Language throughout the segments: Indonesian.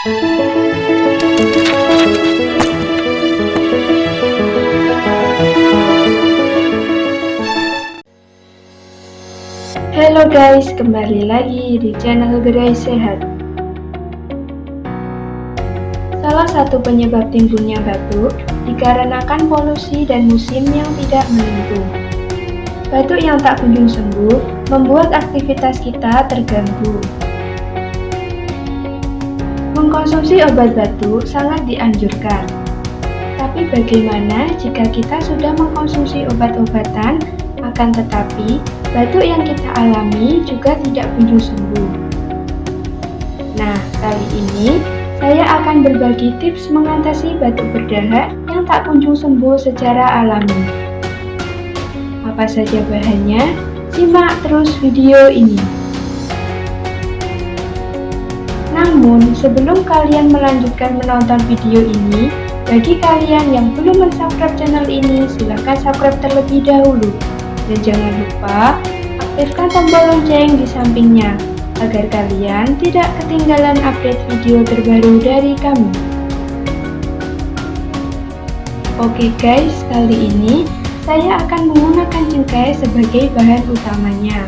Halo guys, kembali lagi di channel Gerai Sehat. Salah satu penyebab timbulnya batuk dikarenakan polusi dan musim yang tidak menentu. Batuk yang tak kunjung sembuh membuat aktivitas kita terganggu. Mengkonsumsi obat batuk sangat dianjurkan. Tapi bagaimana jika kita sudah mengkonsumsi obat-obatan, akan tetapi batuk yang kita alami juga tidak kunjung sembuh? Nah, kali ini saya akan berbagi tips mengatasi batuk berdahak yang tak kunjung sembuh secara alami. Apa saja bahannya? Simak terus video ini. Namun, sebelum kalian melanjutkan menonton video ini, bagi kalian yang belum mensubscribe channel ini, silahkan subscribe terlebih dahulu. Dan jangan lupa aktifkan tombol lonceng di sampingnya, agar kalian tidak ketinggalan update video terbaru dari kami. Oke guys, kali ini saya akan menggunakan cengkeh sebagai bahan utamanya.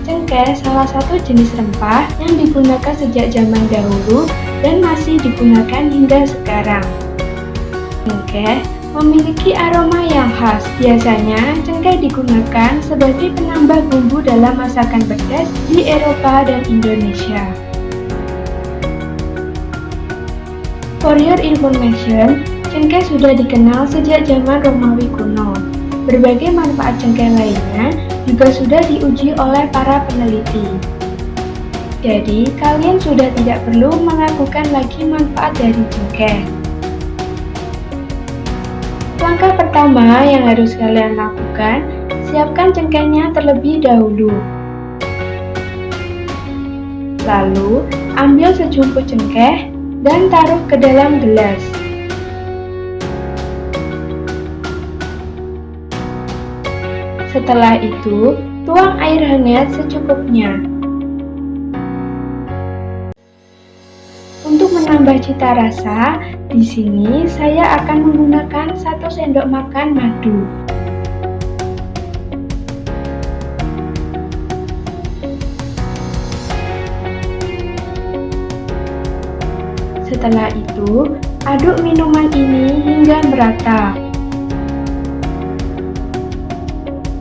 Cengkeh salah satu jenis rempah yang digunakan sejak zaman dahulu dan masih digunakan hingga sekarang. Cengkeh memiliki aroma yang khas. Biasanya, cengkeh digunakan sebagai penambah bumbu dalam masakan pedas di Eropa dan Indonesia. For your information, cengkeh sudah dikenal sejak zaman Romawi kuno. Berbagai manfaat cengkeh lainnya juga sudah diuji oleh para peneliti. Jadi, kalian sudah tidak perlu meragukan lagi manfaat dari cengkeh. Langkah pertama yang harus kalian lakukan, siapkan cengkehnya terlebih dahulu. Lalu, ambil sejumput cengkeh dan taruh ke dalam gelas. Setelah itu, tuang air hangat secukupnya. Untuk menambah cita rasa, di sini saya akan menggunakan 1 sendok makan madu. Setelah itu, aduk minuman ini hingga merata.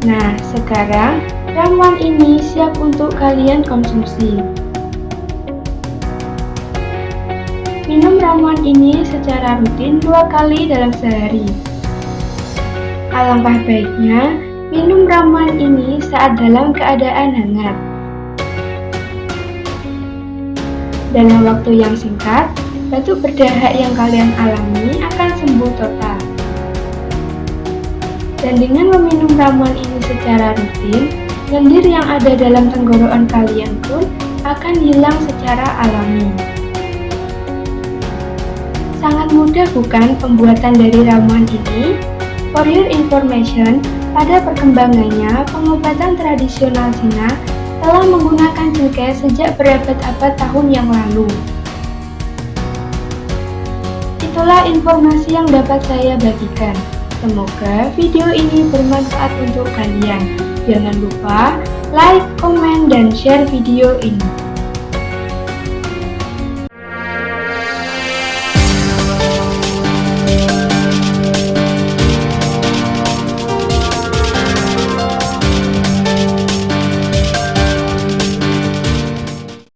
Nah, sekarang ramuan ini siap untuk kalian konsumsi. Minum ramuan ini secara rutin 2 kali dalam sehari. Alangkah baiknya minum ramuan ini saat dalam keadaan hangat. Dalam waktu yang singkat, batuk berdahak yang kalian alami akan sembuh total. Dan dengan meminum ramuan ini secara rutin, lendir yang ada dalam tenggorokan kalian pun akan hilang secara alami. Sangat mudah bukan pembuatan dari ramuan ini? For your information, pada perkembangannya, pengobatan tradisional Cina telah menggunakan cengkeh sejak berabad-abad tahun yang lalu. Itulah informasi yang dapat saya bagikan. Semoga video ini bermanfaat untuk kalian. Jangan lupa like, komen, dan share video ini.